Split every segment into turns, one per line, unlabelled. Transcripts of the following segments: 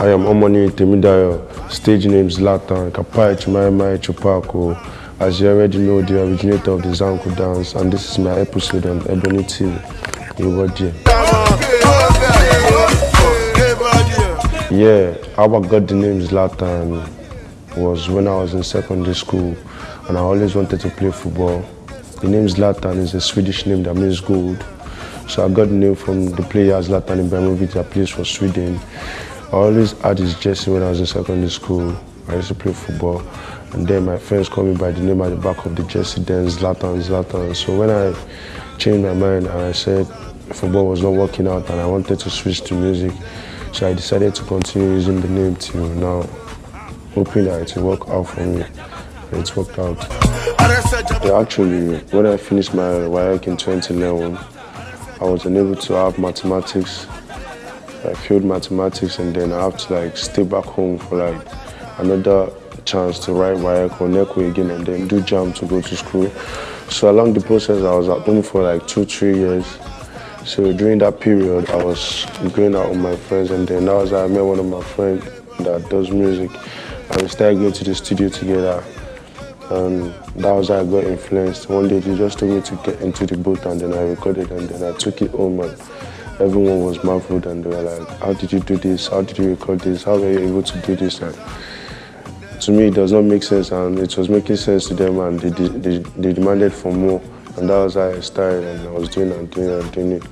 I am Omoni Temidayo, stage name Zlatan, Kapai Chimaimai Chupako. As you already know, the originator of the Zanku dance, and this is my episode on Ebony TV. Yeah, how I got the name Zlatan was when I was in secondary school, and I always wanted to play football. The name Zlatan is a Swedish name that means gold. So I got the name from the player Zlatan Ibrahimovic that plays for Sweden. I always had his jersey when I was in secondary school. I used to play football, and then my friends called me by the name at the back of the jersey, then Zlatan. So when I changed my mind and I said football was not working out and I wanted to switch to music, so I decided to continue using the name till now, hoping that it will work out for me. And it worked out. Actually, when I finished my WAEC in 2011, I was unable to have mathematics. I failed mathematics, and then I have to stay back home for another chance to write WAEC or NECO again, and then do JAM to go to school. So along the process, I was at home for 2-3 years. So during that period, I was going out with my friends, and then that was how I met one of my friends that does music, and we started going to the studio together. And that was how I got influenced. One day they just told me to get into the booth, and then I recorded, and then I took it home, and everyone was marveled, and they were like, how did you do this? How did you record this? How were you able to do this? To me, it does not make sense, and it was making sense to them, and they demanded for more. And that was how I started, and I was doing it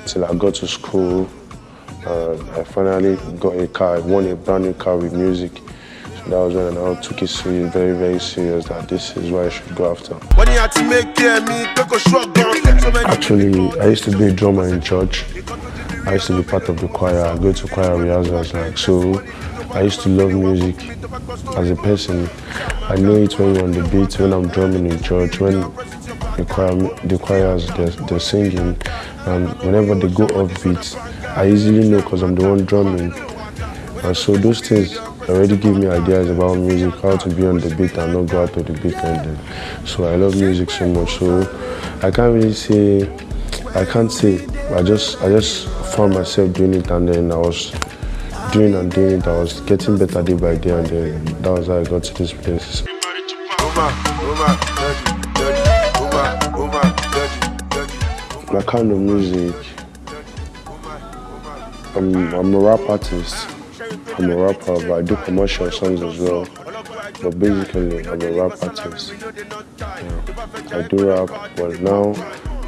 till I got to school. I finally got a car. I won a brand new car with music. So that was when I took it serious, very, very serious, that this is what I should go after. Actually, I used to be a drummer in church. I used to be part of the choir. I go to choir rehearsals, so I used to love music as a person. I know it when you're on the beat, when I'm drumming in church, when the choirs, they're singing, and whenever they go off beat, I easily know because I'm the one drumming. And so those things already give me ideas about music, how to be on the beat and not go out of the beat ending. So I love music so much. So I can't say, I just found myself doing it, and then I was doing it. I was getting better day by day, and then that was how I got to this place. My kind of music, I'm a rap artist. I'm a rapper, but I do commercial songs as well. But basically, I'm a rap artist. Yeah. I do rap, but now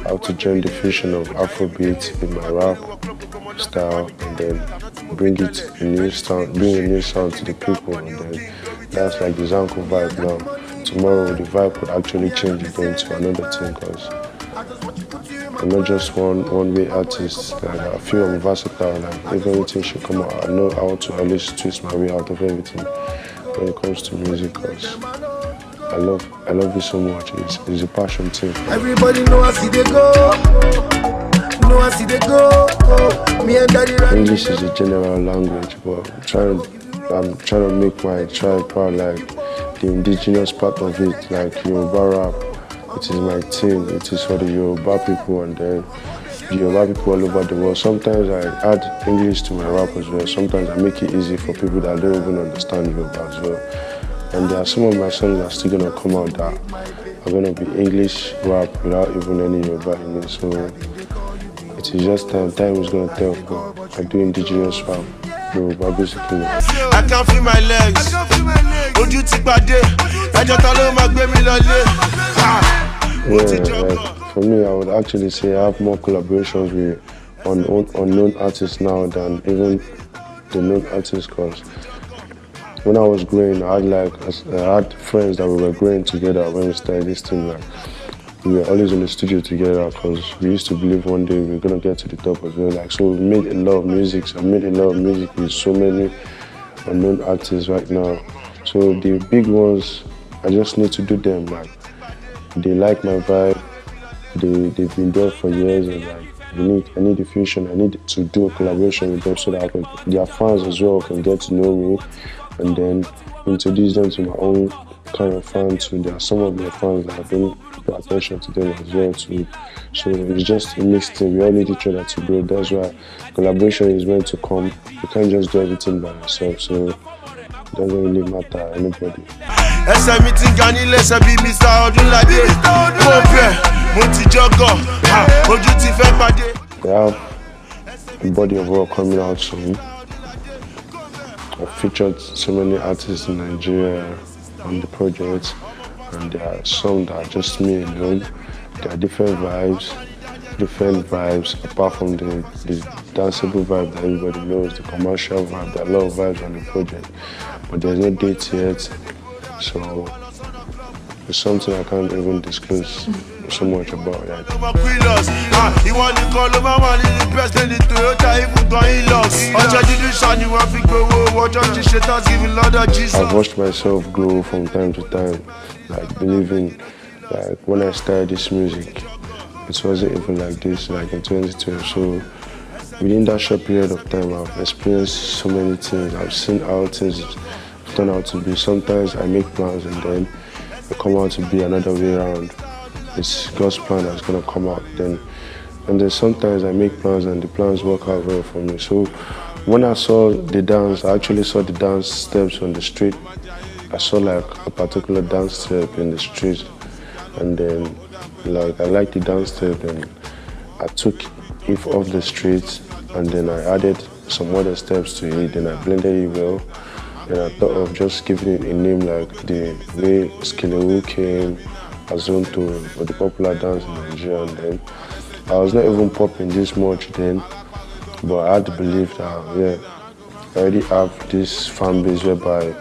I have to join the fusion of Afrobeat with my rap style, and then bring a new sound to the people, and then that's the Zanku vibe now. Tomorrow the vibe could actually change again to another thing, because I'm not just one-way artist. I feel I'm versatile. If everything should come out, I know I want to at least twist my way out of everything when it comes to music, because I love it so much. It's a passion thing. Everybody know I see they go. English is a general language, but I'm trying to make my tribe proud, the indigenous part of it, Yoruba rap. It is my thing. It is for the Yoruba people, and then the Yoruba people all over the world. Sometimes I add English to my rap as well. Sometimes I make it easy for people that don't even understand Yoruba as well. And there are some of my songs that are still going to come out that are going to be English rap without even any Yoruba in it. So it is just time. Time is going to tell. But I do indigenous rap, Yoruba basically.
I can't feel my legs.
For me, I would actually say I have more collaborations with unknown artists now than even the known artists, because when I was growing, I had friends that we were growing together when we started this thing. We were always in the studio together, because we used to believe one day we were going to get to the top as well. So we made a lot of music. So I made a lot of music with so many unknown artists right now. So the big ones, I just need to do them. They like my vibe. They've been there for years, and I need the fusion. I need to do a collaboration with them so that their fans as well can get to know me, and then introduce them to my own kind of fans. So there are some of my fans that have been pay attention to them as well too. So it's just a mixed thing. We all need each other to grow. That's why collaboration is meant to come. You can't just do everything by yourself. So it doesn't really matter anybody. They have a body of work coming out soon. I've featured so many artists in Nigeria on the project, and there are some that are just me alone. There are different vibes apart from the danceable vibe that everybody knows, the commercial vibe. There are a lot of vibes on the project, but there's no date yet, so it's something I can't even disclose so much about that. I've watched myself grow from time to time, like believing, like when I started this music, it wasn't even like this, like in 2012. So within that short period of time, I've experienced so many things. I've seen how things turn out to be. Sometimes I make plans and then they come out to be another way around. It's God's plan that's gonna come out then. And then sometimes I make plans and the plans work out well for me. So when I saw the dance, I actually saw the dance steps on the street. I saw like a particular dance step in the street, and then like I liked the dance step, and I took it off the street and then I added some other steps to it, and I blended it well. And I thought of just giving it a name like the way Skelewu came, Azonto, or the popular dance in Nigeria. And then I was not even popping this much then, but I had to believe that, yeah, I already have this fan base whereby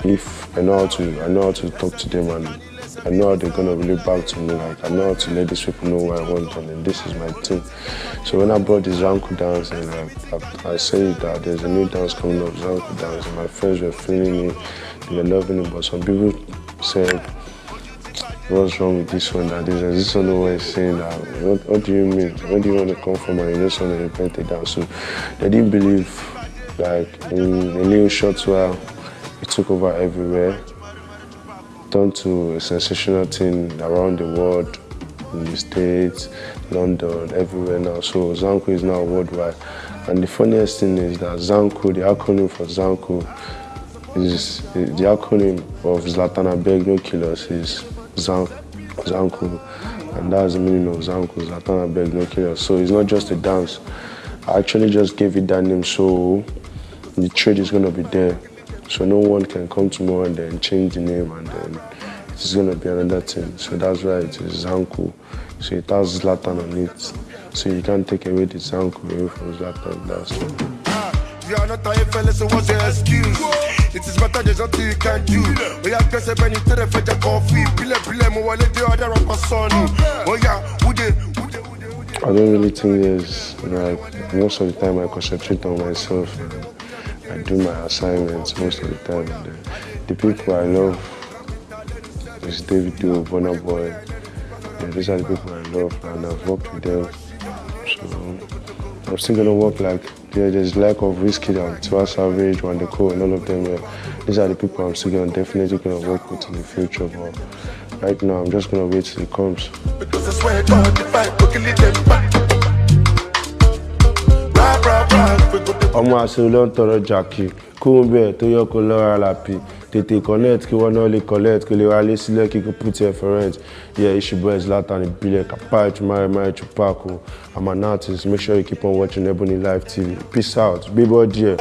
if I know how to talk to them, and I know how they're gonna relate back to me. Like I know how to let these people know what I want, and then this is my thing. So when I brought the Zanku dance, and I said that there's a new dance coming up, Zanku dance, and my friends were feeling it, they were loving it, but some people said, what's wrong with this one? That this one always saying that, what do you mean? Where do you want to come from? And you just want to repent it down. So they didn't believe, like in a little short while, it took over everywhere, turned to a sensational thing around the world, in the States, London, everywhere now. So Zanku is now worldwide. And the funniest thing is that Zanku, the acronym for Zanku, is the acronym of Zlatan, I beg no kill us, is Zanku, and that's the meaning of Zanku, Zlatan, I beg no kill us. So it's not just a dance. I actually just gave it that name, so the trade is gonna be there. So no one can come tomorrow and then change the name, and then it's gonna be another thing. So that's why it is Zanku. So it has Zlatan on it. So you can't take away the Zanku away from Zlatan. That's it.
You are not a fella, so what's your excuse? It is better there's nothing you can do. We are just a penny to the fetch a coffee. Pile, mo wale the other of my son. Oh yeah, I
don't really think there's, like, most of the time I concentrate on myself and I do my assignments most of the time. And the people I love is Davido, Burna Boy. Yeah, these are the people I love, and I've worked with them. So I'm still gonna work like, yeah, there's lack of Whiskey and Tiwa Savage, Wandeko, and all of them. Yeah. These are the people I'm still definitely gonna work with in the future. But right now, I'm just gonna wait till it comes. Ọmọ àṣẹ ló ń tọrọ jàkì kóun bẹ́ẹ̀ tó yọ kó lọ́ra lápì tètè connect kí wọ́n náà lè collect kí lè wá lé sílẹ̀ kí kò put your for rent. Yeah, it's your boy Zlatan ìbílẹ̀ kàpá ìtumọ̀ Chupaco. I'm an artist. Make sure you keep on watching EbonyLife TV. Peace out. Be boy dear.